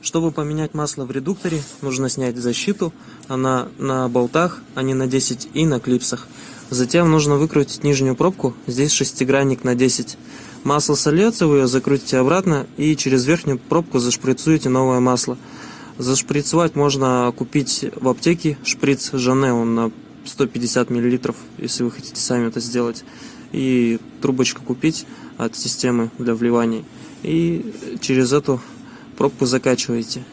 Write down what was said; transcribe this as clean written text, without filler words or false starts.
Чтобы поменять масло в редукторе, нужно снять защиту. Она на болтах, а не на 10, и на клипсах. Затем нужно выкрутить нижнюю пробку. Здесь шестигранник на 10. Масло сольется, вы ее закрутите обратно и через верхнюю пробку зашприцуете новое масло. Зашприцевать можно купить в аптеке шприц Жанне, он на 150 мл, если вы хотите сами это сделать. И трубочку купить от системы для вливаний. И через эту пробку закачиваете.